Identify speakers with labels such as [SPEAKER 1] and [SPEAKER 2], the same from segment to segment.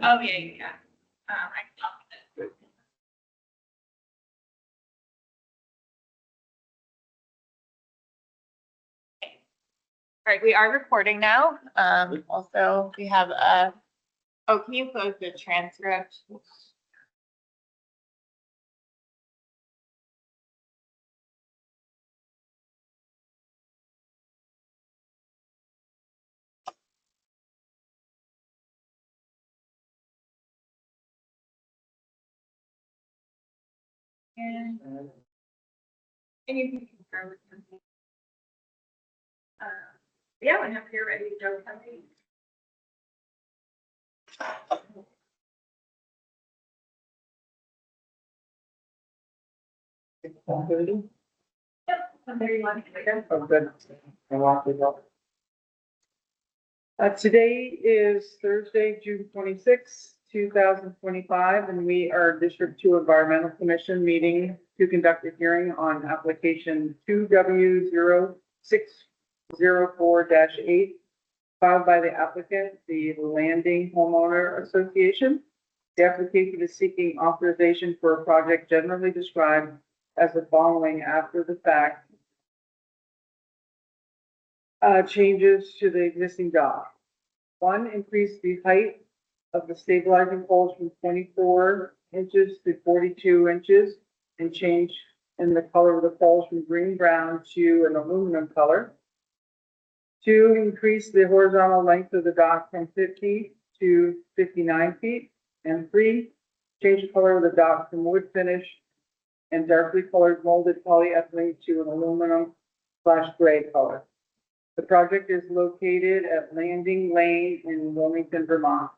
[SPEAKER 1] Oh, yeah. I can talk with it. All right, we are recording now. Also, we have oh, can you close the transcript? And you can confirm with me. Yeah, whenever you're ready to go, somebody. Yep, somebody you want to get.
[SPEAKER 2] Oh, good. Today is Thursday, June 26th, 2025, and we are District 2 Environmental Commission meeting to conduct a hearing on application 2W0604-8 filed by the applicant, the Landing Homeowner Association. The application is seeking authorization for a project generally described as the following after the fact. Changes to the existing dock. One, increase the height of the stabilizing poles from 24 inches to 42 inches and change in the color of the poles from green brown to an aluminum color. Two, increase the horizontal length of the dock from 50 to 59 feet. And three, change the color of the dock from wood finish and darkly colored molded polyethylene to an aluminum/gray color. The project is located at Landing Lane in Wilmington, Vermont.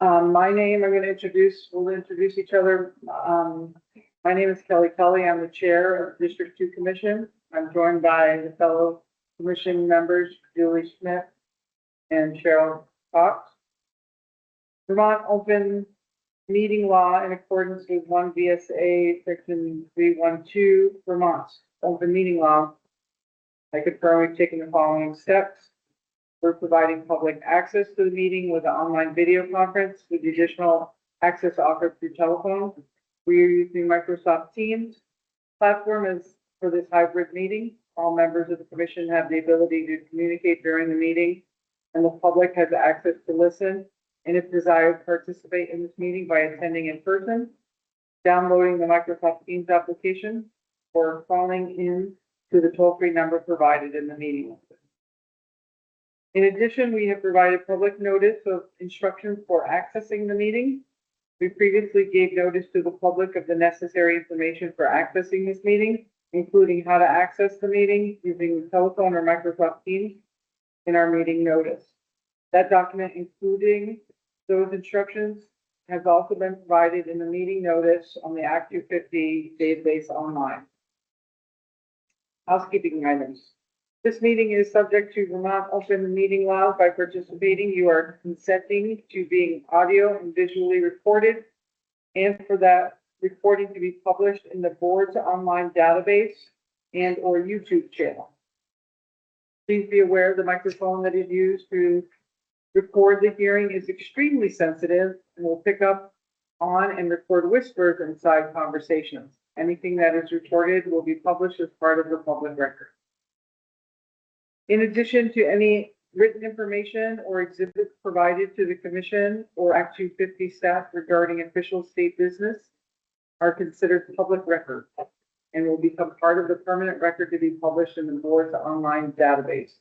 [SPEAKER 2] My name, we'll introduce each other. My name is Kelly Kelly. I'm the chair of District 2 Commission. I'm joined by the fellow commission members, Julie Smith and Cheryl Cox. Vermont Open Meeting Law in accordance with 1 VSA Section 312, Vermont's Open Meeting Law. I confirm we've taken the following steps. We're providing public access to the meeting with an online video conference with additional access offered through telephone. We are using Microsoft Teams platform as for this hybrid meeting. All members of the commission have the ability to communicate during the meeting, and the public has access to listen and if desired, participate in this meeting by attending in person, downloading the Microsoft Teams application, or calling in to the toll-free number provided in the meeting. In addition, we have provided public notice of instructions for accessing the meeting. We previously gave notice to the public of the necessary information for accessing this meeting, including how to access the meeting using the telephone or Microsoft Teams in our meeting notice. That document, including those instructions, has also been provided in the meeting notice on the Act 250 database online. Housekeeping items. This meeting is subject to Vermont Open Meeting Law. By participating, you are consenting to being audio and visually recorded, and for that recording to be published in the board's online database and or YouTube channel. Please be aware the microphone that is used to record the hearing is extremely sensitive and will pick up on and record whispers inside conversations. Anything that is recorded will be published as part of the public record. In addition to any written information or exhibits provided to the commission or Act 250 staff regarding official state business are considered public record and will become part of the permanent record to be published in the board's online database.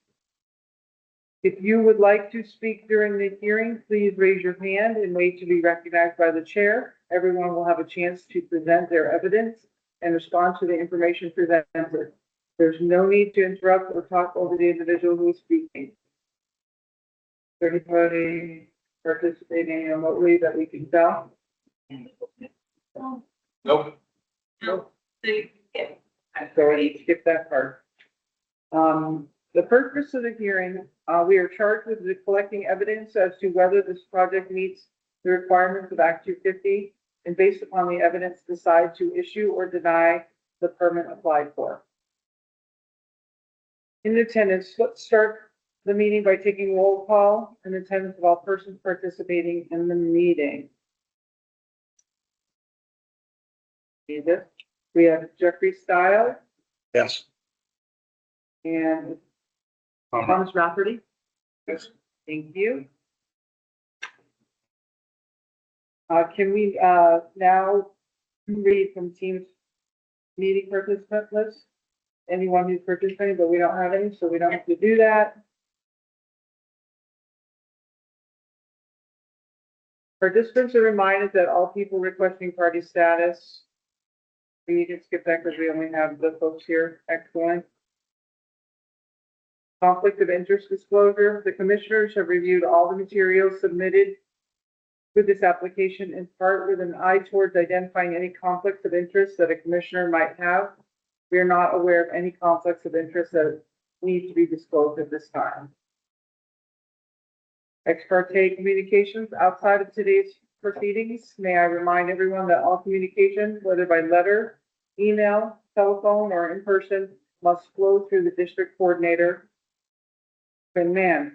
[SPEAKER 2] If you would like to speak during the hearing, please raise your hand and wait to be recognized by the chair. Everyone will have a chance to present their evidence and respond to the information presented. There's no need to interrupt or talk over the individual who is speaking. Is there anybody participating remotely that we can tell?
[SPEAKER 3] Nope.
[SPEAKER 1] No.
[SPEAKER 2] So I skip that part. The purpose of the hearing, we are charged with collecting evidence as to whether this project meets the requirements of Act 250, and based upon the evidence, decide to issue or deny the permit applied for. In attendance, let's start the meeting by taking roll call and attendance of all persons participating in the meeting. We have Jeffrey Stiles
[SPEAKER 3] Yes.
[SPEAKER 2] and Thomas Rafferty.
[SPEAKER 3] Yes.
[SPEAKER 2] Thank you. Can we, now read from Teams meeting participant list? Anyone who's participating, but we don't have any, so we don't have to do that. Participants are reminded that all people requesting party status, we can skip that because we only have the folks here. Excellent. Conflict of interest disclosure. The commissioners have reviewed all the materials submitted with this application in part with an eye towards identifying any conflicts of interest that a commissioner might have. We are not aware of any conflicts of interest that need to be disclosed at this time. Ex parte communications outside of today's proceedings. May I remind everyone that all communication, whether by letter, email, telephone, or in person, must flow through the district coordinator and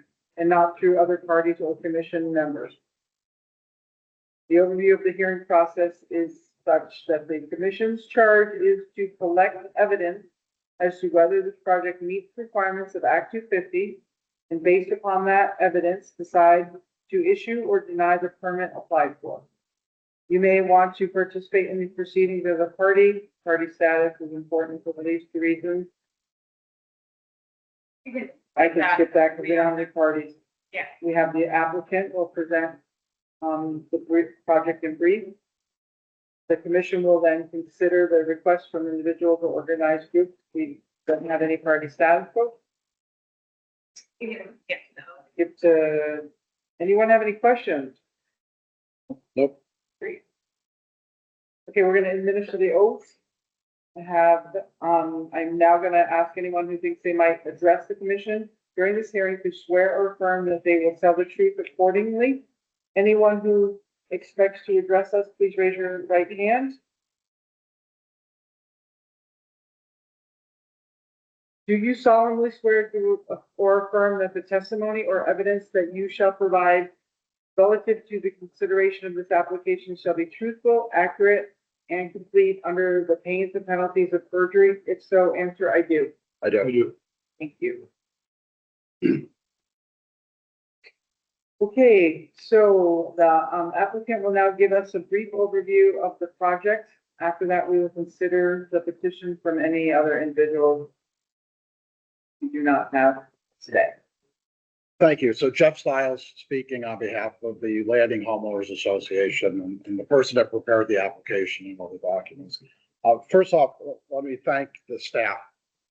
[SPEAKER 2] not through other parties or commission members. The overview of the hearing process is such that the commission's charge is to collect evidence as to whether this project meets requirements of Act 250, and based upon that evidence, decide to issue or deny the permit applied for. You may want to participate in these proceedings as a party. Party status is important for these two reasons. I can skip that because we don't have any parties.
[SPEAKER 1] Yeah.
[SPEAKER 2] We have the applicant will present the project in brief. The commission will then consider the request from individuals or organized groups. We don't have any party status, folks.
[SPEAKER 1] Yeah, no.
[SPEAKER 2] If anyone have any questions?
[SPEAKER 3] Nope.
[SPEAKER 2] Great. Okay, we're going to administer the oath. I'm now going to ask anyone who thinks they might address the commission during this hearing to swear or affirm that they will tell the truth accordingly. Anyone who expects to address us, please raise your right hand. Do you solemnly swear to or affirm that the testimony or evidence that you shall provide relative to the consideration of this application shall be truthful, accurate, and complete under the pains and penalties of perjury? If so, answer I do.
[SPEAKER 3] I do.
[SPEAKER 2] Thank you. Okay, so the applicant will now give us a brief overview of the project. After that, we will consider the petition from any other individuals we do not have today.
[SPEAKER 3] Thank you. So Jeff Stiles speaking on behalf of the Landing Homeowners Association and the person that prepared the application and all the documents. First off, let me thank the staff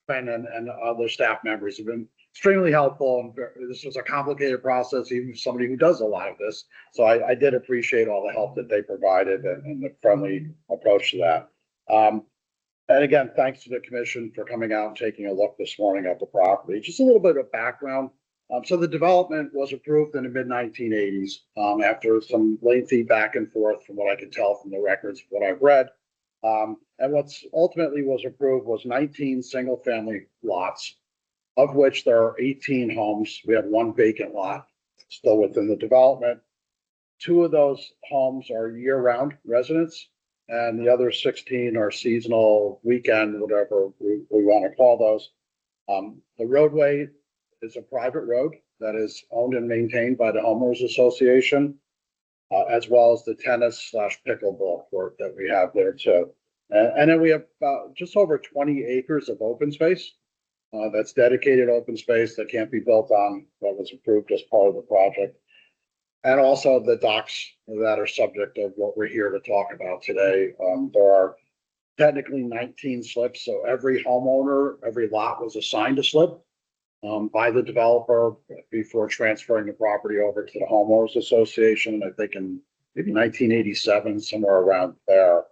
[SPEAKER 3] and other staff members who've been extremely helpful. And this was a complicated process, even for somebody who does a lot of this. So I did appreciate all the help that they provided and the friendly approach to that. And again, thanks to the commission for coming out and taking a look this morning at the property. Just a little bit of background. So the development was approved in the mid-1980s after some lengthy back and forth from what I could tell from the records of what I've read. And what's ultimately was approved was 19 single-family lots, of which there are 18 homes. We have one vacant lot still within the development. 2 of those homes are year-round residents, and the other 16 are seasonal, weekend, whatever we want to call those. The roadway is a private road that is owned and maintained by the Homeowners Association, as well as the tennis/pickleball court that we have there too. And then we have just over 20 acres of open space. That's dedicated open space that can't be built on, that was approved as part of the project. And also the docks that are subject of what we're here to talk about today. There are technically 19 slips, so every homeowner, every lot was assigned a slip by the developer before transferring the property over to the Homeowners Association, I think in maybe 1987, somewhere around there.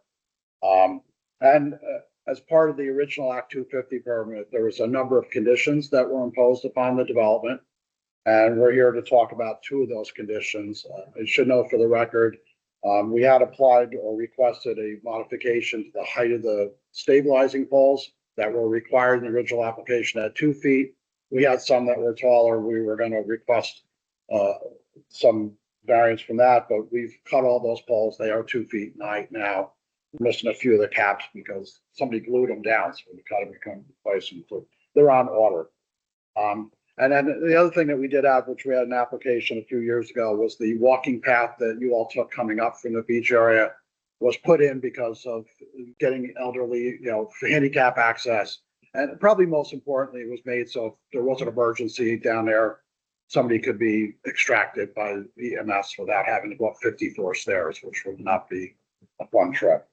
[SPEAKER 3] As part of the original Act 250 permit, there was a number of conditions that were imposed upon the development. And we're here to talk about 2 of those conditions. I should note for the record, we had applied or requested a modification to the height of the stabilizing poles that were required in the original application at 2 feet. we had some that were taller. We were gonna request, some variance from that, but we've cut all those poles. They are 2 feet in height now. We're missing a few of the caps because somebody glued them down, so we cut them, become replace them. So they're on order. And then the other thing that we did have, which we had an application a few years ago, was the walking path that you all took coming up from the beach area was put in because of getting elderly, for handicap access. And probably most importantly, it was made so if there was an emergency down there, somebody could be extracted by the EMS without having to go up 50 floor stairs, which would not be a fun trip.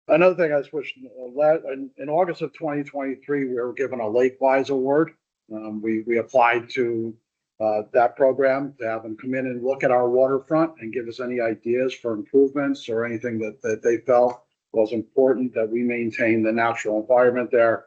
[SPEAKER 3] Another thing I switched, in August of 2023, we were given a Lakewise Award. We applied to that program to have them come in and look at our waterfront and give us any ideas for improvements or anything that they felt was important that we maintain the natural environment there.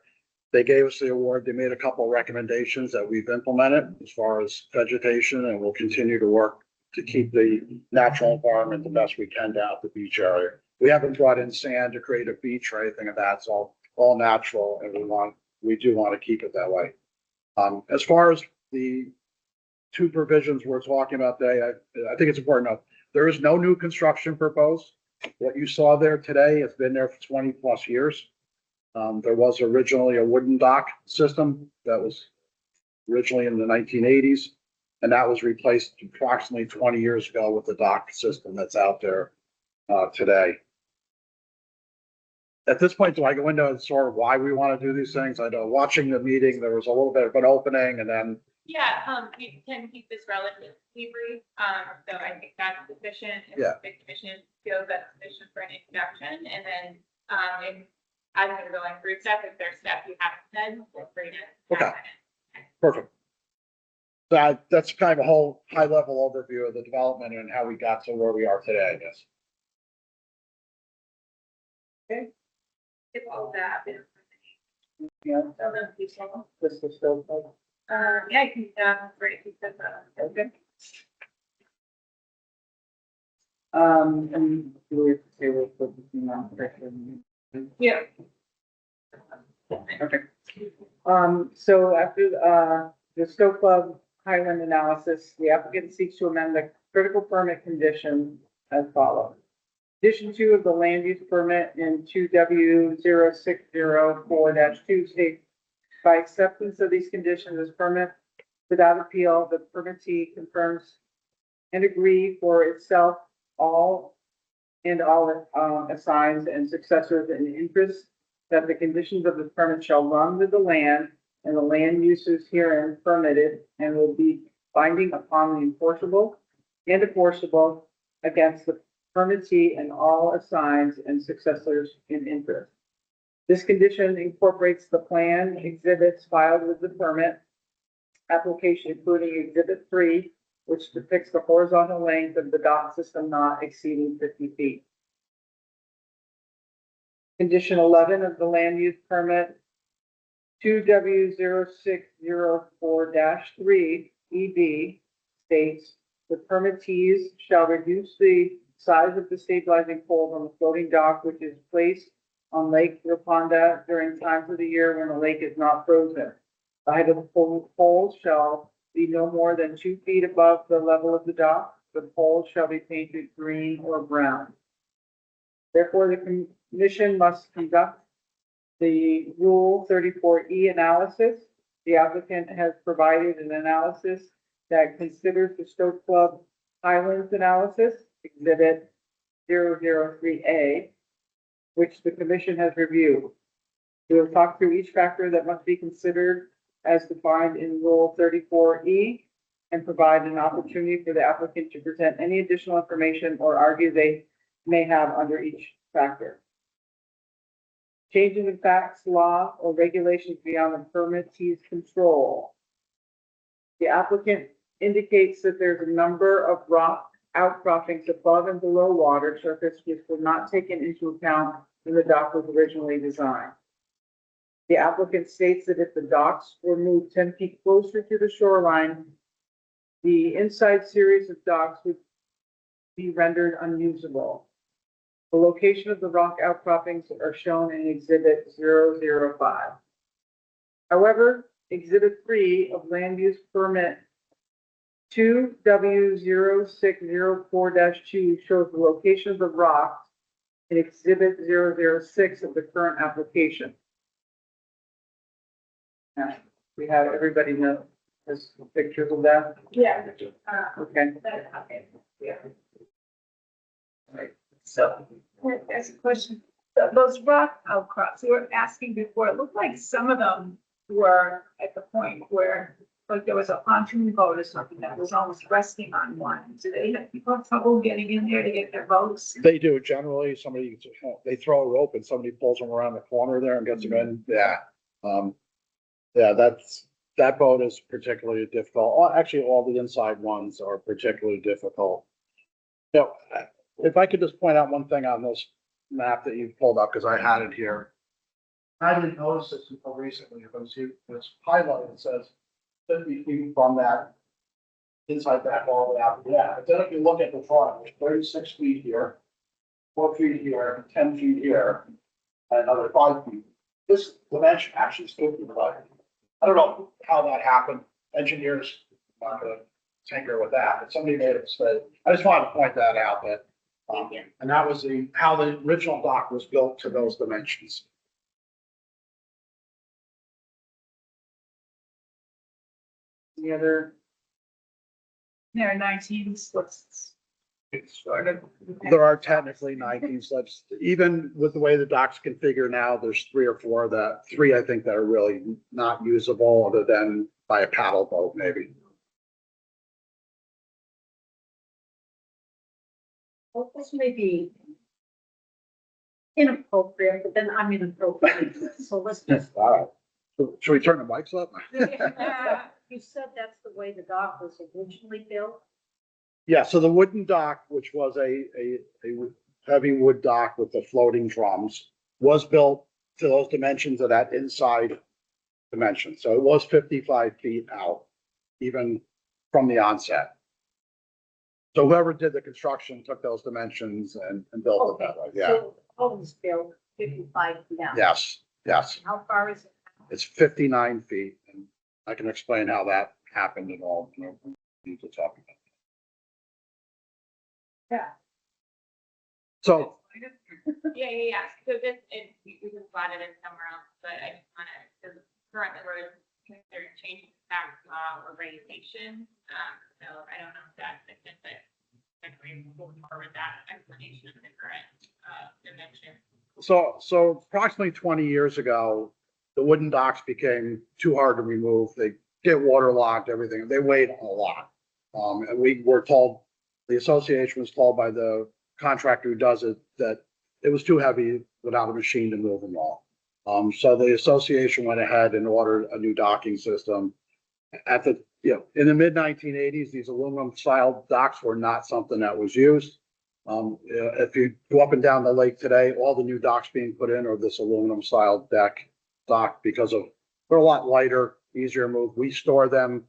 [SPEAKER 3] They gave us the award. They made a couple of recommendations that we've implemented as far as vegetation, and we'll continue to work to keep the natural environment the best we can down at the beach area. We haven't brought in sand to create a beach or anything of that. It's all natural, and we do want to keep it that way. As far as the two provisions we're talking about today, I think it's important to note, there is no new construction proposed. What you saw there today has been there for 20 plus years. There was originally a wooden dock system that was originally in the 1980s, and that was replaced approximately 20 years ago with the dock system that's out there today. At this point, do I go into sort of why we want to do these things? I know watching the meeting, there was a little bit of an opening and then.
[SPEAKER 1] Yeah, we can keep this relatively brief, so I think that's sufficient. If
[SPEAKER 3] Yeah.
[SPEAKER 1] the commission feels that's sufficient for an introduction, and then, as we're going through stuff, if there's stuff you haven't said, feel free to.
[SPEAKER 3] Okay. Perfect. That's kind of a whole high level overview of the development and how we got to where we are today, I guess.
[SPEAKER 1] If all that.
[SPEAKER 2] Yeah,
[SPEAKER 1] So then people,
[SPEAKER 2] this is still,
[SPEAKER 1] yeah, you can, great, you said that.
[SPEAKER 2] okay. And we have to say we're focusing on pressure.
[SPEAKER 1] Yeah.
[SPEAKER 2] Okay. So after, the Stowe Club Highland analysis, the applicant seeks to amend the critical permit condition as follows. Condition 2 of the land use permit in 2W0604-2 states, by acceptance of these conditions as permit without appeal, the permittee confirms and agree for itself all assigns and successors and interests that the conditions of the permit shall run with the land and the land uses herein permitted and will be binding upon the enforceable against the permittee and all assigns and successors in interest. This condition incorporates the plan exhibits filed with the permit application, including Exhibit 3, which depicts the horizontal length of the dock system not exceeding 50 feet. Condition 11 of the land use permit 2W0604-3 EB states the permittees shall reduce the size of the stabilizing pole on the floating dock, which is placed on Lake Raponda during times of the year when the lake is not frozen. The height of the pole shall be no more than 2 feet above the level of the dock. The pole shall be painted green or brown. Therefore, the commission must conduct the Rule 34E analysis. The applicant has provided an analysis that considers the Stowe Club Highlands analysis, Exhibit 003A, which the commission has reviewed. We will talk through each factor that must be considered as defined in Rule 34E and provide an opportunity for the applicant to present any additional information or argue they may have under each factor. Changes in facts, law, or regulations beyond the permittee's control. The applicant indicates that there's a number of rock outcroppings above and below water surface which were not taken into account when the dock was originally designed. The applicant states that if the docks were moved 10 feet closer to the shoreline, the inside series of docks would be rendered unusable. The location of the rock outcroppings are shown in Exhibit 005. However, Exhibit 3 of land use permit 2W0604-2 shows the locations of rocks in exhibit 006 of the current application. Now, we have everybody know, there's pictures of that?
[SPEAKER 1] Yeah.
[SPEAKER 2] Okay.
[SPEAKER 1] Yeah.
[SPEAKER 2] Right.
[SPEAKER 1] So, that's a question. So those rock outcrops, you were asking before, it looked like some of them were at the point where, like, there was a pontoon boat or something that was almost resting on one. Do they have people have trouble getting in there to get their boats?
[SPEAKER 3] They do generally, they throw a rope and somebody pulls them around the corner there and gets them in, yeah. Yeah, that boat is particularly difficult. Actually, all the inside ones are particularly difficult. You know, if I could just point out one thing on this map that you pulled up, because I had it here. I didn't notice this until recently, but it's highlighted, it says 50 feet from that inside that all the way out. Yeah, but then if you look at the front, it's 36 feet here, 4 feet here, 10 feet here, and another 5 feet. This dimension actually is 55. I don't know how that happened. Engineers not gonna tinker with that, but somebody made a mistake. I just wanted to point that out that, and that was how the original dock was built to those dimensions.
[SPEAKER 2] The other,
[SPEAKER 1] There are 19 slips. Sort of.
[SPEAKER 3] There are technically 19 slips. Even with the way the dock's configured now, there's 3 or 4 I think that are really not usable other than by a paddle boat, maybe.
[SPEAKER 4] Well, this may be inappropriate, but then I'm inappropriate, so let's just,
[SPEAKER 3] All right. Should we turn the mics up?
[SPEAKER 4] you said that's the way the dock was originally built?
[SPEAKER 3] Yeah, so the wooden dock, which was a heavy wood dock with the floating drums, was built to those dimensions of that inside dimension. So it was 55 feet out, even from the onset. So whoever did the construction took those dimensions and built it that way, yeah.
[SPEAKER 4] So the home was built 55 feet out.
[SPEAKER 3] Yes, yes.
[SPEAKER 4] How far is it?
[SPEAKER 3] It's 59 feet, and I can explain how that happened and all, you know, we need to talk about.
[SPEAKER 4] Yeah.
[SPEAKER 3] So,
[SPEAKER 1] Yeah. So this, we can spot it in somewhere else, but I just want to, because currently we're considering changing tax law or regulation. So I don't know if that's the case, but definitely move forward with that explanation of the current dimension.
[SPEAKER 3] so approximately 20 years ago, the wooden docks became too hard to remove. They get waterlogged, everything. They weighed a lot. And we were told, the association was told by the contractor who does it, that it was too heavy without a machine to move them all. So the association went ahead and ordered a new docking system. In the mid 1980s, these aluminum style docks were not something that was used. If you go up and down the lake today, all the new docks being put in are this aluminum style dock because they're a lot lighter, easier to move. We store them.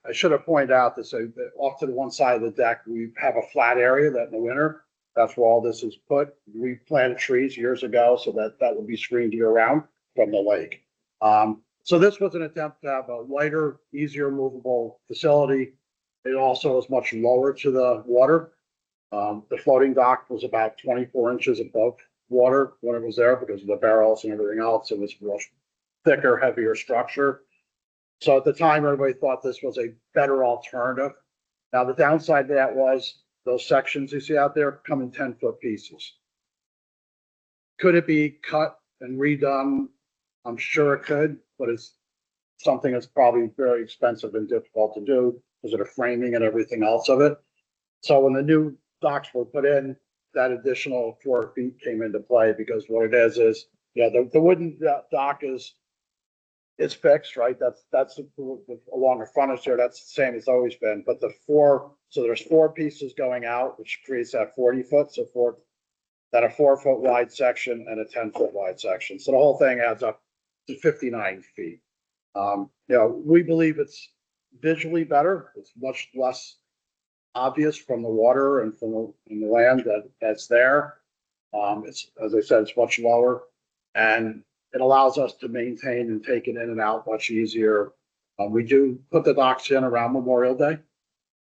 [SPEAKER 3] I should have pointed out that off to the one side of the deck, we have a flat area that in the winter, that's where all this is put. We planted trees years ago so that would be screened year round from the lake. So this was an attempt to have a lighter, easier movable facility. It also is much lower to the water. The floating dock was about 24 inches above water when it was there because of the barrels and everything else. It was much thicker, heavier structure. So at the time, everybody thought this was a better alternative. Now, the downside to that was those sections you see out there come in 10-foot pieces. Could it be cut and redone? I'm sure it could, but it's something that's probably very expensive and difficult to do because of the framing and everything else of it. So when the new docks were put in, that additional 4 feet came into play because what it is, the wooden dock is fixed, right? That's along the frontage there. That's the same as always been. But so there's 4 pieces going out, which creates that 40 foot. So a 4 foot wide section and a 10-foot wide section. So the whole thing adds up to 59 feet. We believe it's visually better. It's much less obvious from the water and from the land that's there. It's, as I said, it's much lower, and It allows us to maintain and take it in and out much easier. We do put the docks in around Memorial Day,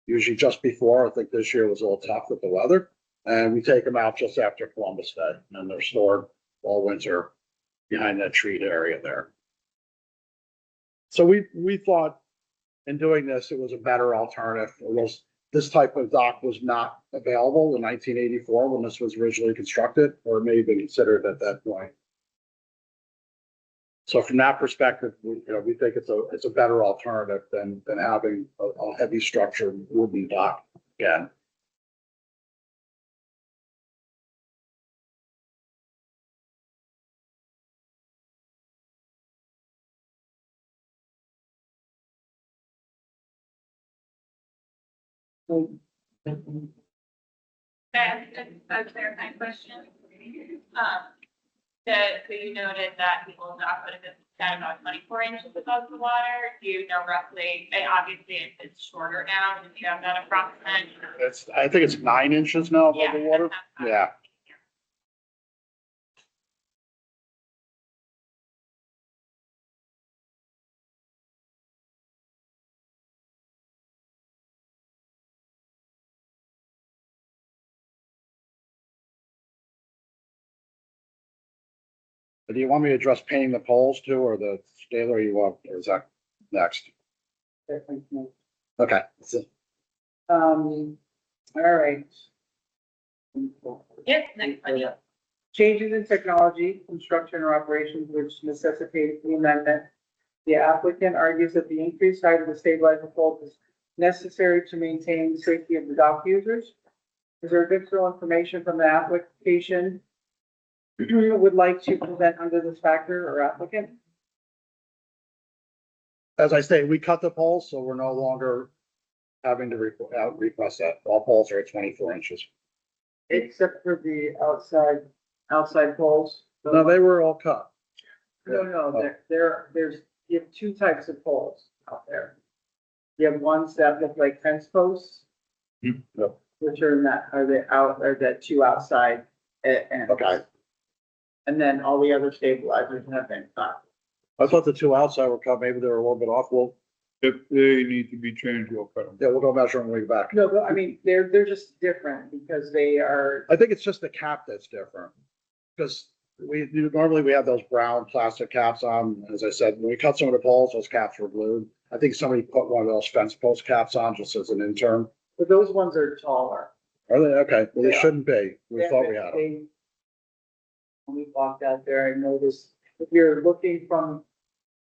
[SPEAKER 3] usually just before. I think this year was a little tough with the weather. And we take them out just after Columbus Day, and they're stored all winter behind that treat area there. So we thought in doing this, it was a better alternative. This type of dock was not available in 1984 when this was originally constructed, or may have been considered at that point. So from that perspective, we think it's a better alternative than having a heavy structured wooden dock again.
[SPEAKER 1] A clarifying question. So you noted that the old dock would have been at about 24 inches above the water. Do you know roughly, and obviously it's shorter now, do you have that approximate?
[SPEAKER 3] I think it's 9 inches now above the water.
[SPEAKER 1] that's not bad.
[SPEAKER 3] Yeah. Do you want me to address painting the poles too, or the scaler you want, or is that next? Okay.
[SPEAKER 2] All right.
[SPEAKER 1] Yes, next one.
[SPEAKER 2] Changes in technology, construction or operations which necessitate the amendment. The applicant argues that the increased height of the stabilizer pole is necessary to maintain the safety of the dock users. Is there additional information from the application would like to present under this factor or applicant?
[SPEAKER 3] As I say, we cut the poles, so we're no longer having to request that. All poles are at 24 inches.
[SPEAKER 2] Except for the outside poles?
[SPEAKER 3] No, they were all cut.
[SPEAKER 2] No, there's, you have two types of poles out there. You have ones that look like fence posts,
[SPEAKER 3] Yep.
[SPEAKER 2] which are the two outside ends.
[SPEAKER 3] Okay.
[SPEAKER 2] And then all the other stabilizers have been cut.
[SPEAKER 3] I thought the two outside were cut. Maybe they were a little bit off.
[SPEAKER 5] If they need to be changed, we'll cut them.
[SPEAKER 3] Yeah, we'll go measure them when we get back.
[SPEAKER 2] No, but I mean, they're just different because they are,
[SPEAKER 3] I think it's just the cap that's different. Because normally we have those brown plastic caps on. As I said, when we cut some of the poles, those caps were glued. I think somebody put one of those fence post caps on just as an intern.
[SPEAKER 2] but those ones are taller.
[SPEAKER 3] Are they? Okay, well, they
[SPEAKER 2] Yeah.
[SPEAKER 3] shouldn't be. We thought we had them.
[SPEAKER 2] When we walked out there, I noticed if you're looking from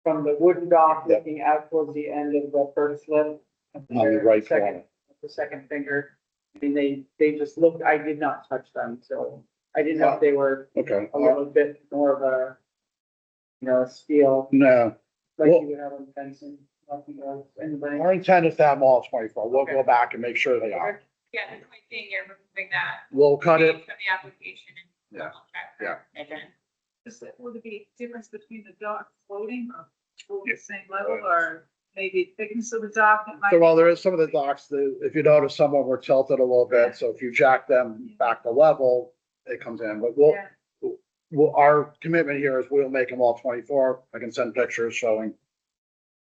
[SPEAKER 2] the wooden dock,
[SPEAKER 3] Yep.
[SPEAKER 2] looking out towards the end of the first slip.
[SPEAKER 3] On the right
[SPEAKER 2] second-
[SPEAKER 3] corner.
[SPEAKER 2] The second finger, I mean, they just looked, I did not touch them, so I didn't know if they were
[SPEAKER 3] Okay.
[SPEAKER 2] a little bit more of a, a steel,
[SPEAKER 3] No,
[SPEAKER 2] like
[SPEAKER 3] Well-
[SPEAKER 2] you would have on fencing, nothing else, anybody.
[SPEAKER 3] our intent is to have them all at 24. We'll go back and make sure they are.
[SPEAKER 1] Yeah, the point being you're removing that.
[SPEAKER 3] We'll cut it.
[SPEAKER 1] From the application and.
[SPEAKER 3] Yeah,
[SPEAKER 1] check. Okay.
[SPEAKER 6] Would it be a difference between the dock floating or the same level, or maybe thickness of the dock? That might
[SPEAKER 3] So while there is some of the docks, if you notice, some of them were tilted a little bit. So if you jack them back to level, it comes in. But
[SPEAKER 6] Yeah.
[SPEAKER 3] our commitment here is we'll make them all 24. I can send pictures showing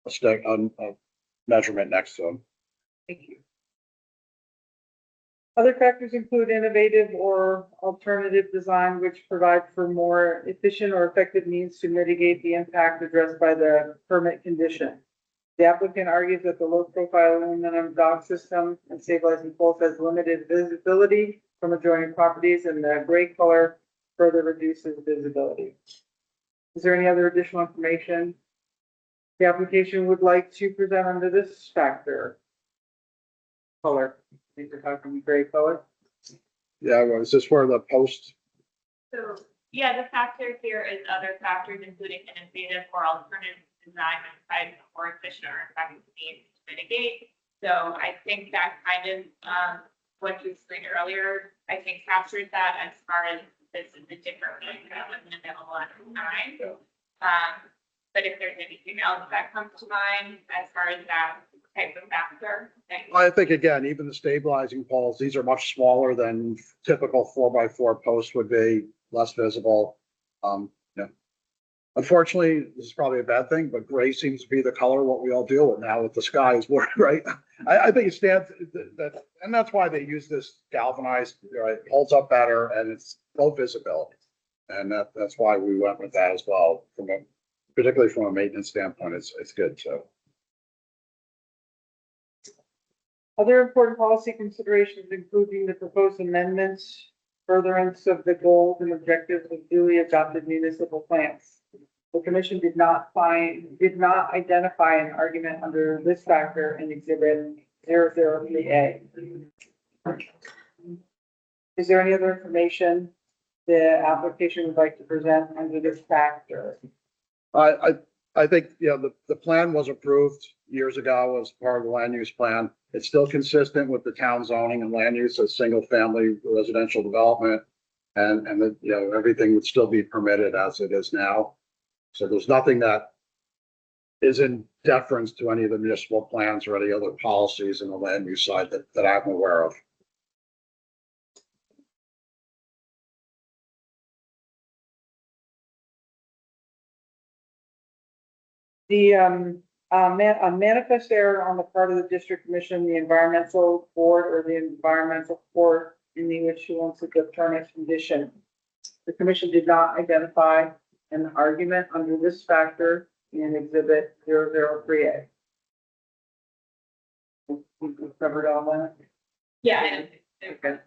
[SPEAKER 3] a measurement next to them.
[SPEAKER 2] Thank you. Other factors include innovative or alternative design which provide for more efficient or effective means to mitigate the impact addressed by the permit condition. The applicant argues that the low-profile aluminum dock system and stabilizing poles has limited visibility from adjoining properties, and the gray color further reduces visibility. Is there any other additional information the application would like to present under this factor? Color. I think we're talking gray color.
[SPEAKER 3] Yeah, well, is this where the post?
[SPEAKER 1] So, yeah, the factor here is other factors, including innovative or alternative design that provides a more efficient or effective means to mitigate. So I think that kind of, what you explained earlier, I think captures that as far as this is a different means that wasn't available at the time. But if there's anything else that comes to mind as far as that type of factor, then
[SPEAKER 3] I think, again, even the stabilizing poles, these are much smaller than typical 4x4 posts would be, less visible. Yeah. Unfortunately, this is probably a bad thing, but gray seems to be the color what we all deal with now with the sky is blue, right? I think it stands that, and that's why they use this galvanized, right? It holds up better and it's low visibility. And that's why we went with that as well. Particularly from a maintenance standpoint, it's good too.
[SPEAKER 2] Other important policy considerations, including the proposed amendments, furtherance of the goals and objectives of duly adopted municipal plans. The commission did not identify an argument under this factor in exhibit 003A. Is there any other information the application would like to present under this factor?
[SPEAKER 3] I think, the plan was approved years ago as part of the land use plan. It's still consistent with the town zoning and land use as single family residential development. And that, everything would still be permitted as it is now. So there's nothing that is in deference to any of the municipal plans or any other policies in the land use side that I'm aware of.
[SPEAKER 2] The manifest error on the part of the district commission, the environmental board or the environmental court in the issuance of the permit condition. The commission did not identify an argument under this factor in exhibit 003A. We've covered all that.
[SPEAKER 1] Yeah.
[SPEAKER 2] Okay.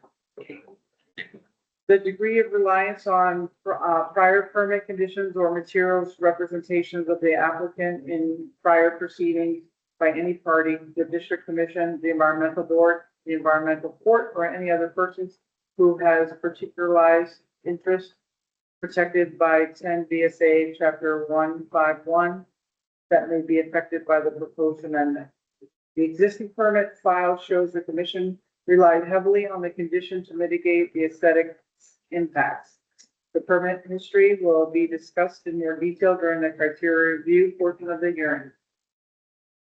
[SPEAKER 2] The degree of reliance on prior permit conditions or materials representations of the applicant in prior proceedings by any party, the district commission, the environmental board, the environmental court, or any other persons who has particularized interest protected by 10 VSA Chapter 151 that may be affected by the proposed amendment. The existing permit file shows the commission relied heavily on the condition to mitigate the aesthetic impacts. The permit history will be discussed in more detail during the criteria review portion of the hearing.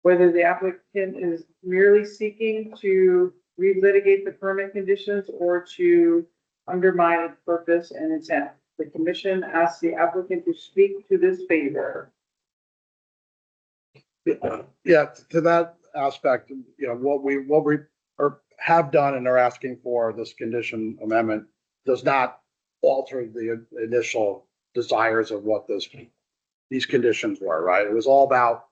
[SPEAKER 2] Whether the applicant is merely seeking to relitigate the permit conditions or to undermine its purpose and intent. The commission asks the applicant to speak to this favor.
[SPEAKER 3] Yeah, to that aspect, what we have done and are asking for this condition amendment does not alter the initial desires of what these conditions were, right? It was all about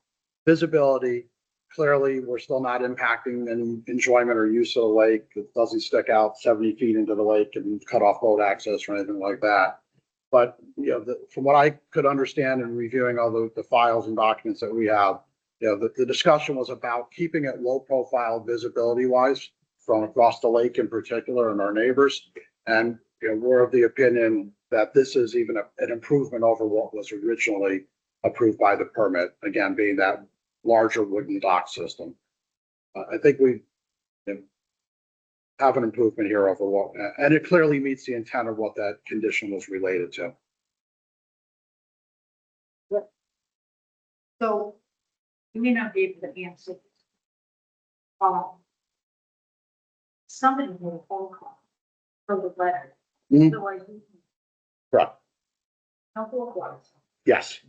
[SPEAKER 3] visibility. Clearly, we're still not impacting any enjoyment or use of the lake. It doesn't stick out 70 feet into the lake and cut off boat access or anything like that. But, from what I could understand in reviewing all the files and documents that we have, the discussion was about keeping it low profile visibility wise from across the lake in particular and our neighbors. And we're of the opinion that this is even an improvement over what was originally approved by the permit, again, being that larger wooden dock system. I think we have an improvement here over what, and it clearly meets the intent of what that condition was related to.
[SPEAKER 4] So you may not be able to answer. Somebody made a phone call for the letter.
[SPEAKER 3] Mhm.
[SPEAKER 4] Otherwise,
[SPEAKER 3] Correct.
[SPEAKER 4] no phone calls.
[SPEAKER 3] Yes.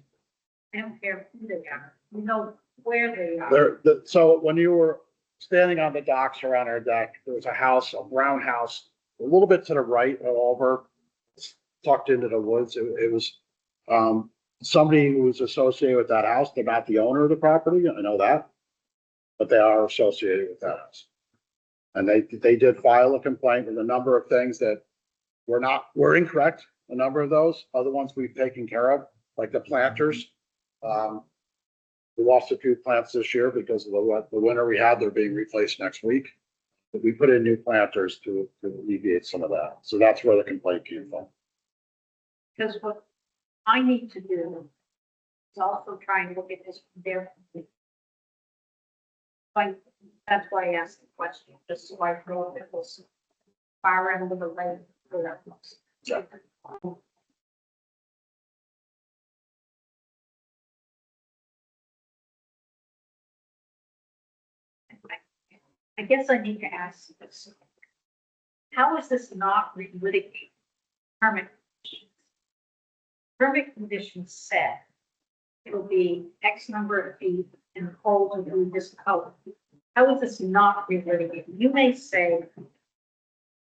[SPEAKER 4] I don't care who they are. You know where they are.
[SPEAKER 3] So when you were standing on the docks around our deck, there was a house, a brown house, a little bit to the right over, tucked into the woods. It was somebody who was associated with that house. They're not the owner of the property, I know that, but they are associated with that house. And they did file a complaint with a number of things that were incorrect. A number of those, other ones we've taken care of, like the planters. We lost a few plants this year because of the winter we had. They're being replaced next week. But we put in new planters to alleviate some of that. So that's where the complaint came from.
[SPEAKER 4] Because what I need to do is also try and look at this from their. That's why I asked the question, just so I know if it was far end of the lane or that was.
[SPEAKER 3] Yeah.
[SPEAKER 4] I guess I need to ask this. How is this not relitigated? Permit. permit conditions said it'll be X number of feet and the pole will be this color. How is this not relitigated? You may say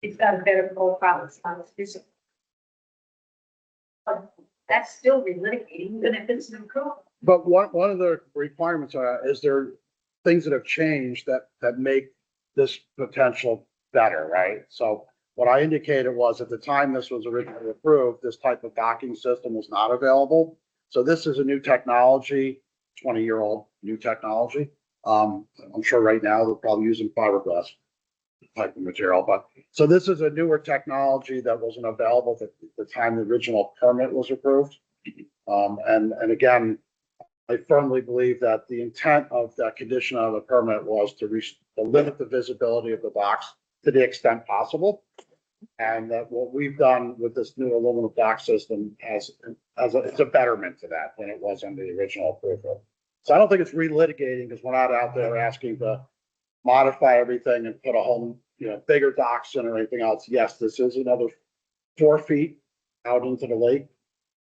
[SPEAKER 4] it's got a better profile, it's not as visible. But that's still relitigating, even if it's an improvement.
[SPEAKER 3] But one of the requirements is there things that have changed that make this potential better, right? So what I indicated was at the time this was originally approved, this type of docking system was not available. So this is a new technology, 20-year-old new technology. I'm sure right now they're probably using fiberglass type of material, but so this is a newer technology that wasn't available at the time the original permit was approved. And again, I firmly believe that the intent of that condition of the permit was to limit the visibility of the docks to the extent possible. And that what we've done with this new aluminum dock system it's a betterment to that than it was under the original approval. So I don't think it's relitigating because we're not out there asking to modify everything and put a whole, bigger docks in or anything else. Yes, this is another 4 feet out into the lake,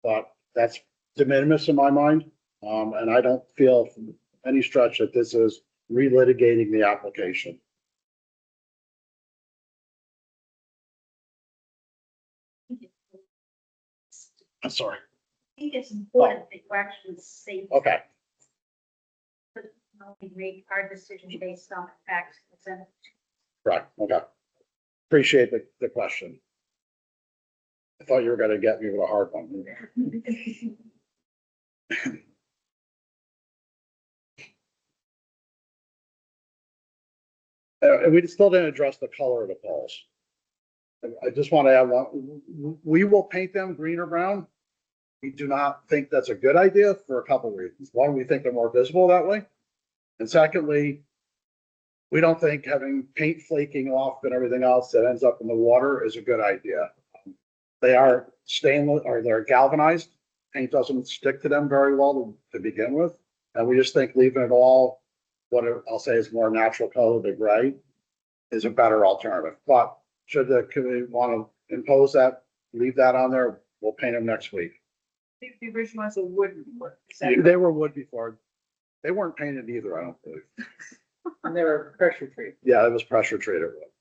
[SPEAKER 3] but that's de minimis in my mind. And I don't feel from any stretch that this is relitigating the application. I'm sorry.
[SPEAKER 4] I think it's important that you actually say.
[SPEAKER 3] Okay.
[SPEAKER 4] We make our decision based on the facts presented.
[SPEAKER 3] Correct. Okay. Appreciate the question. I thought you were going to get me with a hard one. And we still didn't address the color of the poles. I just want to add one. We will paint them green or brown. We do not think that's a good idea for a couple of reasons. One, we think they're more visible that way. And secondly, we don't think having paint flaking off and everything else that ends up in the water is a good idea. They are stainless or they're galvanized. Paint doesn't stick to them very well to begin with. And we just think leaving it all, what I'll say is more natural color, the gray, is a better alternative. But should the committee want to impose that, leave that on there, we'll paint them next week.
[SPEAKER 6] I think the original ones are wooden. Is that
[SPEAKER 3] They were wood before. They weren't painted either, I don't believe.
[SPEAKER 2] And they were pressure treated.
[SPEAKER 3] Yeah, it was pressure treated wood.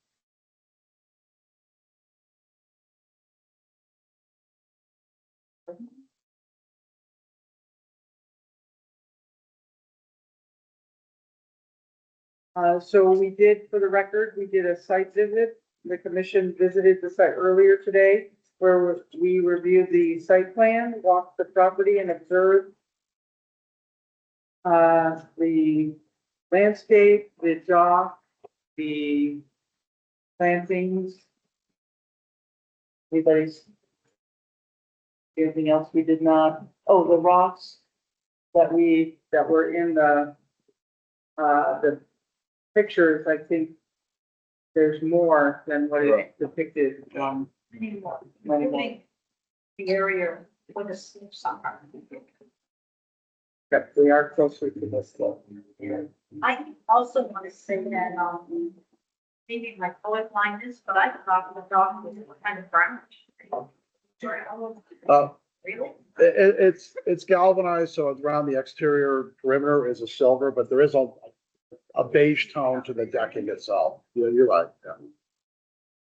[SPEAKER 2] So we did, for the record, we did a site visit. The commission visited the site earlier today where we reviewed the site plan, walked the property and observed the landscape, the dock, the plantings. Anything else we did not? Oh, the rocks that were in the pictures. I think there's more than what is depicted.
[SPEAKER 4] Many more,
[SPEAKER 2] Many more.
[SPEAKER 4] including the area with the slips on.
[SPEAKER 2] Yep, we are closer to this though.
[SPEAKER 4] I also want to say that, maybe my color blindness, but I thought the dog was kind of brownish. Really?
[SPEAKER 3] It's galvanized, so around the exterior perimeter is a silver, but there is a beige tone to the decking itself. Yeah, you're right. Yeah.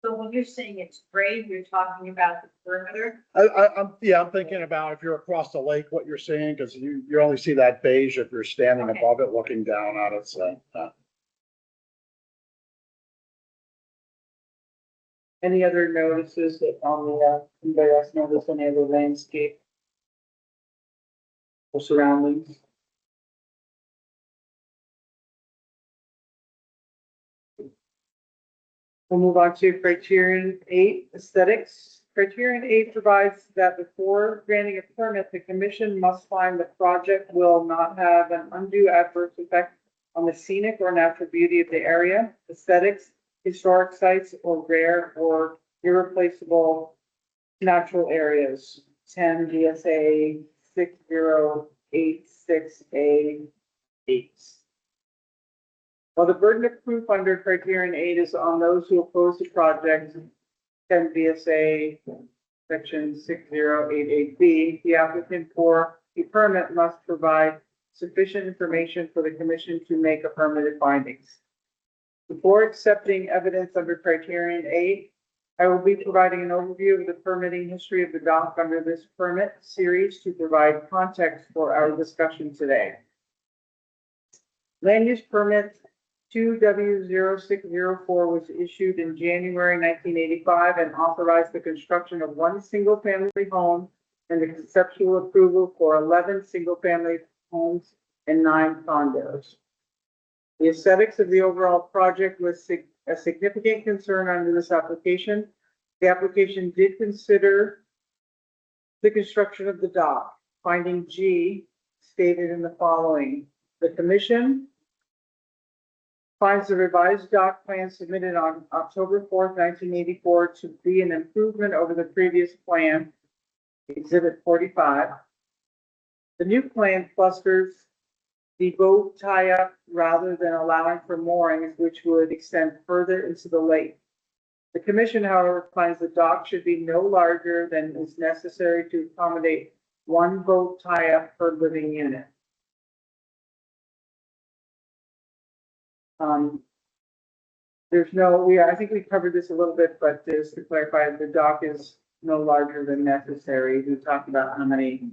[SPEAKER 4] So when you're saying it's gray, you're talking about the perimeter?
[SPEAKER 3] I'm thinking about if you're across the lake, what you're seeing, because you only see that beige if you're standing
[SPEAKER 4] Okay.
[SPEAKER 3] above it, looking down on it. So,
[SPEAKER 2] Any other notices that on the, anybody else notice any other landscape or surroundings? We'll move on to criterion 8, aesthetics. Criterion 8 provides that before granting a permit, the commission must find the project will not have an undue adverse effect on the scenic or natural beauty of the area, aesthetics, historic sites, or rare or irreplaceable natural areas. 10 GSA 6086A8. While the burden of proof under criterion 8 is on those who oppose the project, 10 VSA section 6088B, the applicant for a permit must provide sufficient information for the commission to make affirmative findings. Before accepting evidence under criterion 8, I will be providing an overview of the permitting history of the dock under this permit series to provide context for our discussion today. Land use permit 2W0604 was issued in January 1985 and authorized the construction of one single-family home and the conceptual approval for 11 single-family homes and 9 condos. The aesthetics of the overall project was a significant concern under this application. The application did consider the construction of the dock. Finding G stated in the following: the commission finds the revised dock plan submitted on October 4th, 1984 to be an improvement over the previous plan, Exhibit 45. The new plan clusters the boat tie-up rather than allowing for moorings, which would extend further into the lake. The commission, however, finds the dock should be no larger than is necessary to accommodate one boat tie-up per living unit. I think we covered this a little bit, but just to clarify, the dock is no larger than necessary. We talked about how many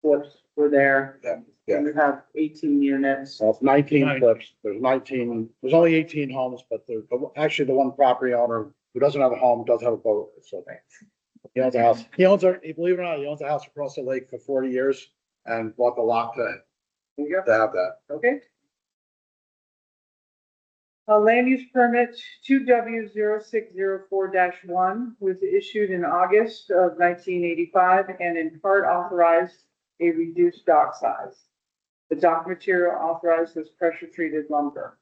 [SPEAKER 2] flips were there.
[SPEAKER 3] Yeah.
[SPEAKER 2] We have 18 units.
[SPEAKER 3] So it's 19 flips. There's only 18 homes, but actually the one property owner who doesn't have a home does have a boat. So he owns a house. Believe it or not, he owns a house across the lake for 40 years and bought the lot to have that.
[SPEAKER 2] Okay. A land use permit 2W0604-1 was issued in August of 1985 and in part authorized a reduced dock size. The dock material authorized was pressure treated lumber.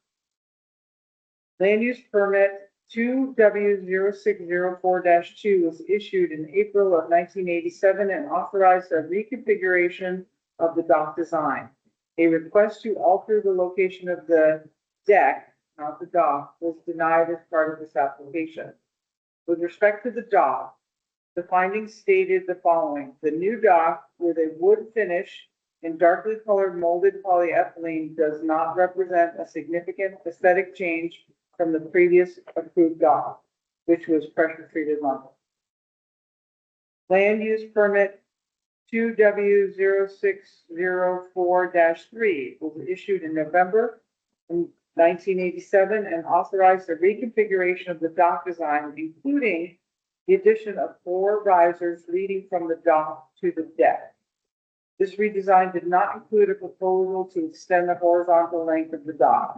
[SPEAKER 2] Land use permit 2W0604-2 was issued in April of 1987 and authorized a reconfiguration of the dock design. A request to alter the location of the deck, not the dock, was denied as part of this application. With respect to the dock, the findings stated the following: the new dock with a wood finish in darkly colored molded polyethylene does not represent a significant aesthetic change from the previous approved dock, which was pressure treated lumber. Land use permit 2W0604-3 was issued in November 1987 and authorized the reconfiguration of the dock design, including the addition of 4 risers leading from the dock to the deck. This redesign did not include a proposal to extend the horizontal length of the dock.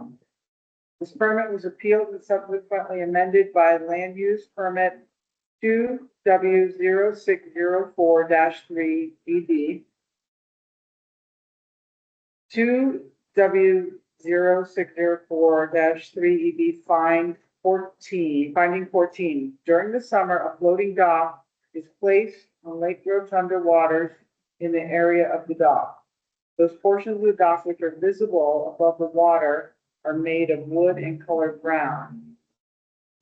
[SPEAKER 2] This permit was appealed and subsequently amended by land use permit 2W0604-3 ED, 2W0604-3 EB finding 14. During the summer, a floating dock is placed on Lake Rotunda waters in the area of the dock. Those portions of the dock which are visible above the water are made of wood and colored brown.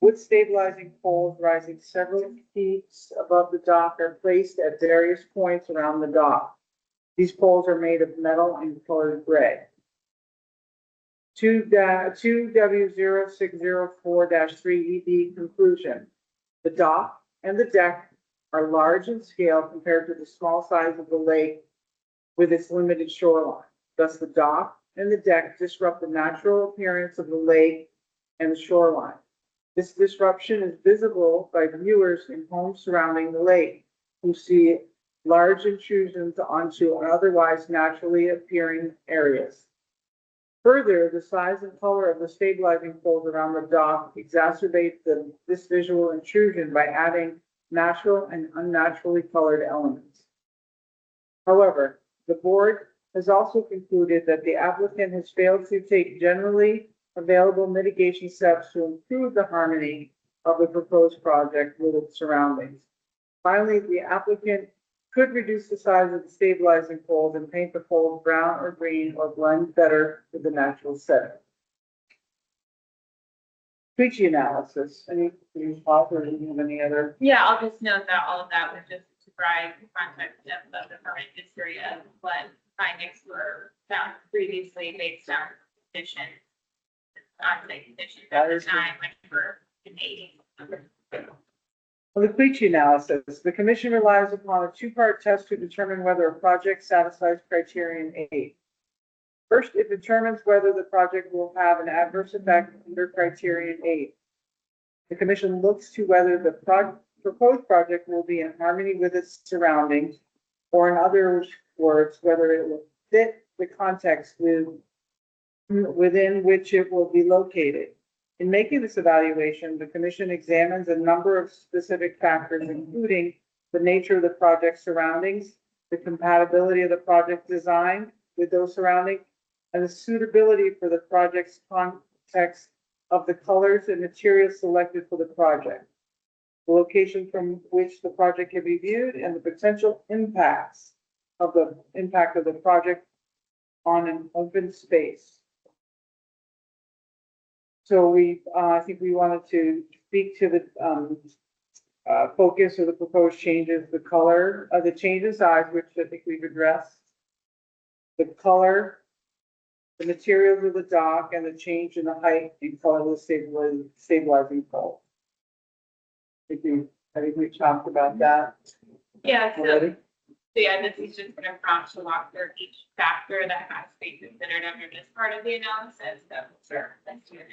[SPEAKER 2] Wood stabilizing poles rising several feet above the dock are placed at various points around the dock. These poles are made of metal and colored gray. 2W0604-3 ED conclusion. The dock and the deck are large in scale compared to the small size of the lake with its limited shoreline. Thus, the dock and the deck disrupt the natural appearance of the lake and the shoreline. This disruption is visible by viewers in homes surrounding the lake, who see large intrusions onto otherwise naturally appearing areas. Further, the size and color of the stabilizing poles around the dock exacerbate this visual intrusion by adding natural and unnaturally colored elements. However, the board has also concluded that the applicant has failed to take generally available mitigation steps to improve the harmony of the proposed project with its surroundings. Finally, the applicant could reduce the size of the stabilizing poles and paint the poles brown or green or blend better with the natural setting. Queechy analysis, any thoughts or do you have any other?
[SPEAKER 1] Yeah, I'll just note that all of that was just to provide context of the permit history of what findings were found previously based on conditions, on-site conditions at the time when we were in the
[SPEAKER 2] For the Queechy analysis, the commission relies upon a two-part test to determine whether a project satisfies criterion 8. First, it determines whether the project will have an adverse effect under criterion 8. The commission looks to whether the proposed project will be in harmony with its surroundings, or in other words, whether it will fit the context within which it will be located. In making this evaluation, the commission examines a number of specific factors, including the nature of the project's surroundings, the compatibility of the project design with those surroundings, and the suitability for the project's context of the colors and materials selected for the project, the location from which the project can be viewed, and the potential impacts of the project on an open space. So I think we wanted to speak to the focus of the proposed changes, the color of the change in size, which I think we've addressed, the color, the materials of the dock, and the change in the height and color of the stabilizing pole. I think we talked about that
[SPEAKER 1] Yeah, so,
[SPEAKER 2] already.
[SPEAKER 1] yeah, this is just gonna prompt to walk through each factor that has to be considered under this part of the analysis, so, sure, let's do it.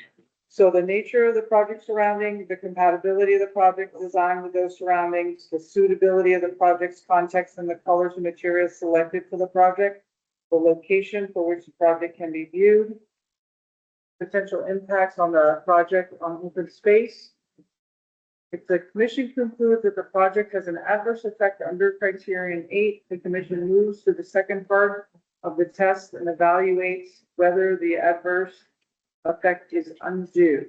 [SPEAKER 2] So the nature of the project surrounding, the compatibility of the project design with those surroundings, the suitability of the project's context and the colors and materials selected for the project, the location for which the project can be viewed, potential impacts on the project on open space. If the commission concludes that the project has an adverse effect under criterion 8, the commission moves to the second part of the test and evaluates whether the adverse effect is undue.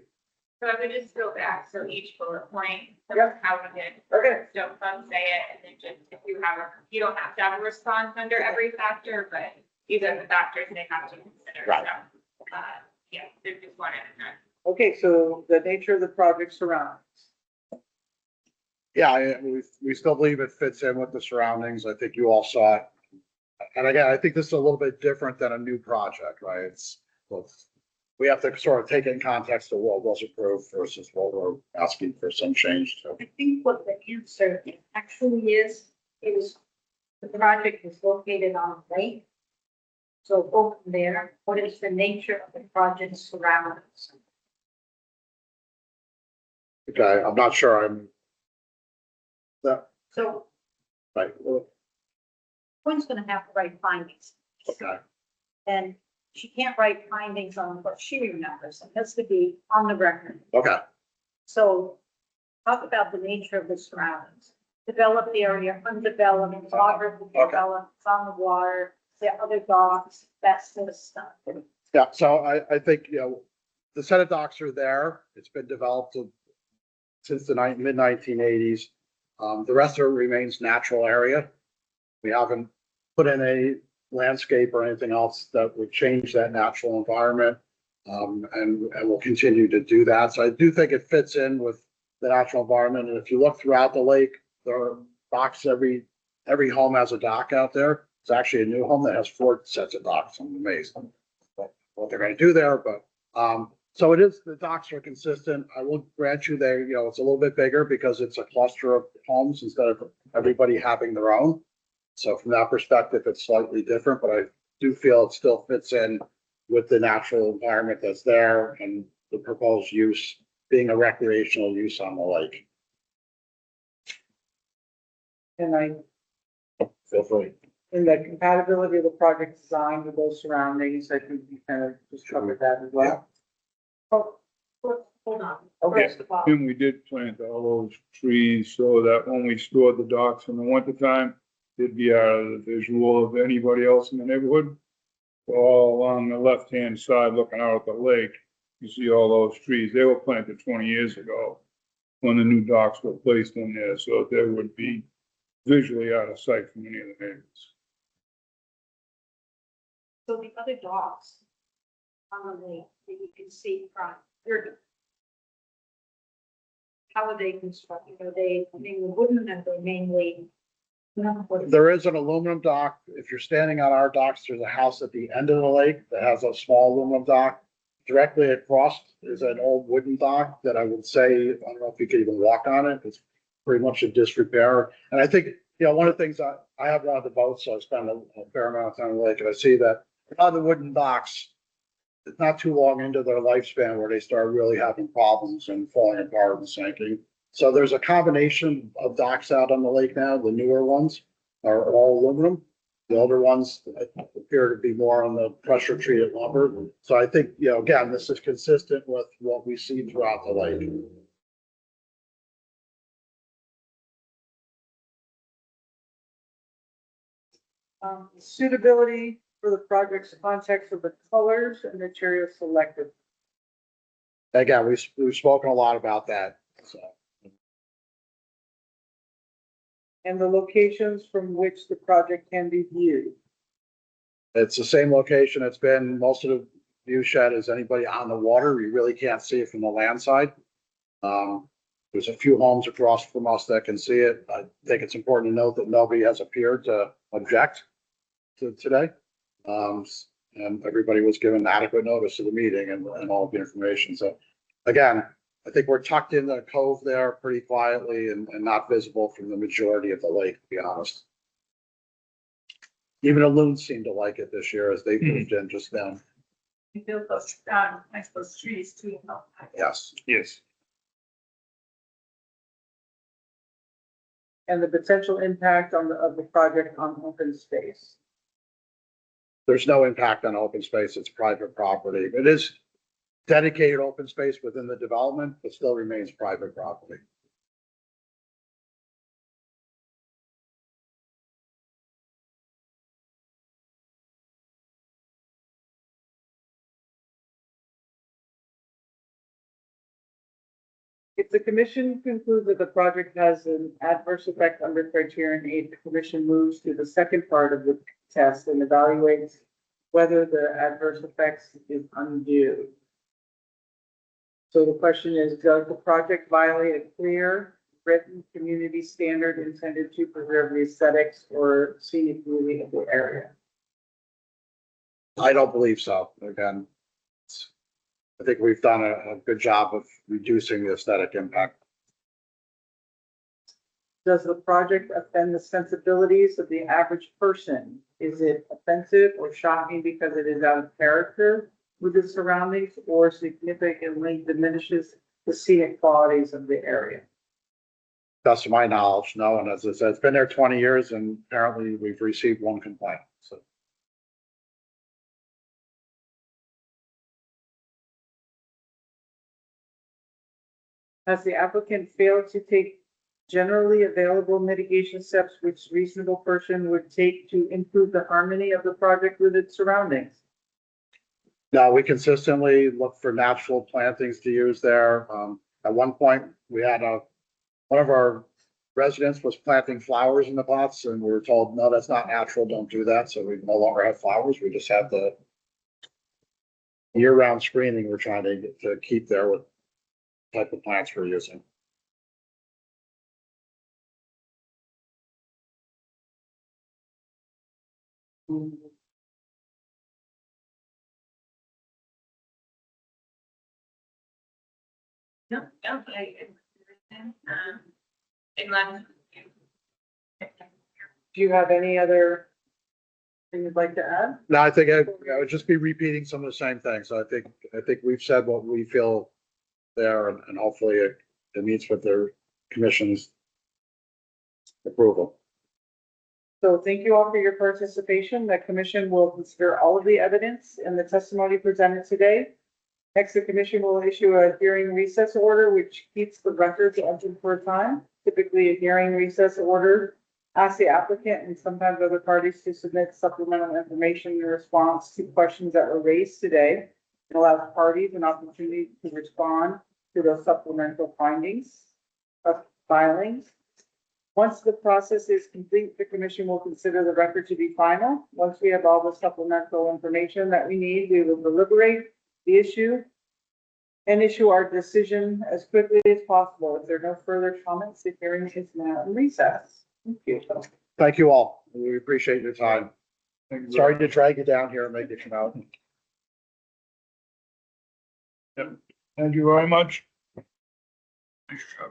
[SPEAKER 1] So I would just go back, so each bullet point, so
[SPEAKER 2] Yep.
[SPEAKER 1] how we did,
[SPEAKER 2] Okay.
[SPEAKER 1] don't say it, and then just, if you have you don't have to have a response under every factor, but these are the factors they have to consider,
[SPEAKER 3] Right.
[SPEAKER 1] so, yeah, they just wanted to know.
[SPEAKER 2] Okay, so the nature of the project surroundings.
[SPEAKER 3] Yeah, we still believe it fits in with the surroundings. I think you all saw it. And again, I think this is a little bit different than a new project, right? We have to sort of take in context of what was approved versus what we're asking for some change to.
[SPEAKER 4] I think what the answer actually is the project is located on a lake. So go from there, what is the nature of the project's surroundings?
[SPEAKER 3] Okay, I'm not sure
[SPEAKER 4] So
[SPEAKER 3] right.
[SPEAKER 4] Quinn's gonna have to write findings.
[SPEAKER 3] Okay,
[SPEAKER 4] And she can't write findings on what she remembers. It has to be on the record.
[SPEAKER 3] okay,
[SPEAKER 4] So talk about the nature of the surroundings. Developed area, undeveloped, water developed, it's on the water, there are other docks, that sort of stuff.
[SPEAKER 3] yeah, so I think, the set of docks are there. It's been developed since the mid 1980s. The rest of it remains natural area. We haven't put in a landscape or anything else that would change that natural environment. And we'll continue to do that. So I do think it fits in with the natural environment. And if you look throughout the lake, there are docks, every home has a dock out there. It's actually a new home that has 4 sets of docks. I'm amazed what they're going to do there, but, so it is, the docks are consistent. I will grant you there, it's a little bit bigger because it's a cluster of homes instead of everybody having their own. So from that perspective, it's slightly different, but I do feel it still fits in with the natural environment that's there and the proposed use being a recreational use on the lake.
[SPEAKER 2] And
[SPEAKER 3] Feel free.
[SPEAKER 2] in the compatibility of the project design with those surroundings, I think we kind of just covered that as well.
[SPEAKER 4] Oh, hold on.
[SPEAKER 2] Okay.
[SPEAKER 4] First of all,
[SPEAKER 5] Then we did plant all those trees so that when we stored the docks in the wintertime, it'd be out of the visual of anybody else in the neighborhood. All along the left-hand side, looking out at the lake, you see all those trees. They were planted 20 years ago when the new docks were placed in there, so they would be visually out of sight from any of the neighbors.
[SPEAKER 4] so the other docks on the lake that you can see from, your how are they constructed? Are they mainly wooden, are they mainly?
[SPEAKER 3] There is an aluminum dock. If you're standing on our docks, there's a house at the end of the lake that has a small aluminum dock. Directly across is an old wooden dock that I would say, I don't know if you could even walk on it. It's pretty much in disrepair. And I think, one of the things I have one of the boats, so I spend a fair amount of time on the lake, and I see that a lot of the wooden docks, it's not too long into their lifespan where they start really having problems and falling apart and sinking. So there's a combination of docks out on the lake now. The newer ones are all aluminum. The older ones appear to be more on the pressure treated lumber. So I think, again, this is consistent with what we see throughout the lake.
[SPEAKER 2] Suitability for the project's context of the colors and materials selected.
[SPEAKER 3] Again, we've spoken a lot about that. So
[SPEAKER 2] And the locations from which the project can be viewed.
[SPEAKER 3] it's the same location. It's been most of the view shed is anybody on the water. You really can't see it from the land side. There's a few homes across from us that can see it. I think it's important to note that nobody has appeared to object to today. And everybody was given adequate notice of the meeting and all of the information. So again, I think we're tucked in the cove there pretty quietly and not visible from the majority of the lake, to be honest. Even the loons seem to like it this year as they moved in just then.
[SPEAKER 6] You build those, next to those trees too.
[SPEAKER 3] Yes.
[SPEAKER 5] Yes.
[SPEAKER 2] And the potential impact of the project on open space.
[SPEAKER 3] There's no impact on open space. It's private property. It is dedicated open space within the development, but still remains private property.
[SPEAKER 2] If the commission concludes that the project has an adverse effect under criterion 8, the commission moves to the second part of the test and evaluates whether the adverse effects is undue. So the question is, does the project violate a clear written community standard intended to preserve the aesthetics or scenic beauty of the area?
[SPEAKER 3] I don't believe so. Again, I think we've done a good job of reducing the aesthetic impact.
[SPEAKER 2] Does the project offend the sensibilities of the average person? Is it offensive or shocking because it is out of character with the surroundings or significantly diminishes the scenic qualities of the area?
[SPEAKER 3] Best of my knowledge, no. And as I said, it's been there 20 years and apparently we've received one complaint. So
[SPEAKER 2] Has the applicant failed to take generally available mitigation steps which reasonable person would take to improve the harmony of the project with its surroundings?
[SPEAKER 3] no, we consistently look for natural plantings to use there. At one point, we had one of our residents was planting flowers in the pots and we were told, no, that's not natural. Don't do that. So we no longer have flowers. We just have the year-round screening we're trying to keep there with type of plants we're using.
[SPEAKER 1] No, unless.
[SPEAKER 2] Do you have any other thing you'd like to add?
[SPEAKER 3] No, I think I would just be repeating some of the same things. So I think we've said what we feel there and hopefully it meets with their commission's approval.
[SPEAKER 2] So thank you all for your participation. The commission will consider all of the evidence and the testimony presented today. Next, the commission will issue a hearing recess order, which keeps the records open for a time. Typically, a hearing recess order asks the applicant and sometimes other parties to submit supplemental information in response to questions that were raised today. It allows parties an opportunity to respond to those supplemental findings of filings. Once the process is complete, the commission will consider the record to be final. Once we have all the supplemental information that we need, we will deliberate the issue and issue our decision as quickly as possible. If there are no further comments, the hearing is now in recess. Thank you.
[SPEAKER 3] Thank you all. We appreciate your time.
[SPEAKER 5] Thank you.
[SPEAKER 3] Sorry to drag you down here and make you come out.
[SPEAKER 5] Thank you very much. Nice job.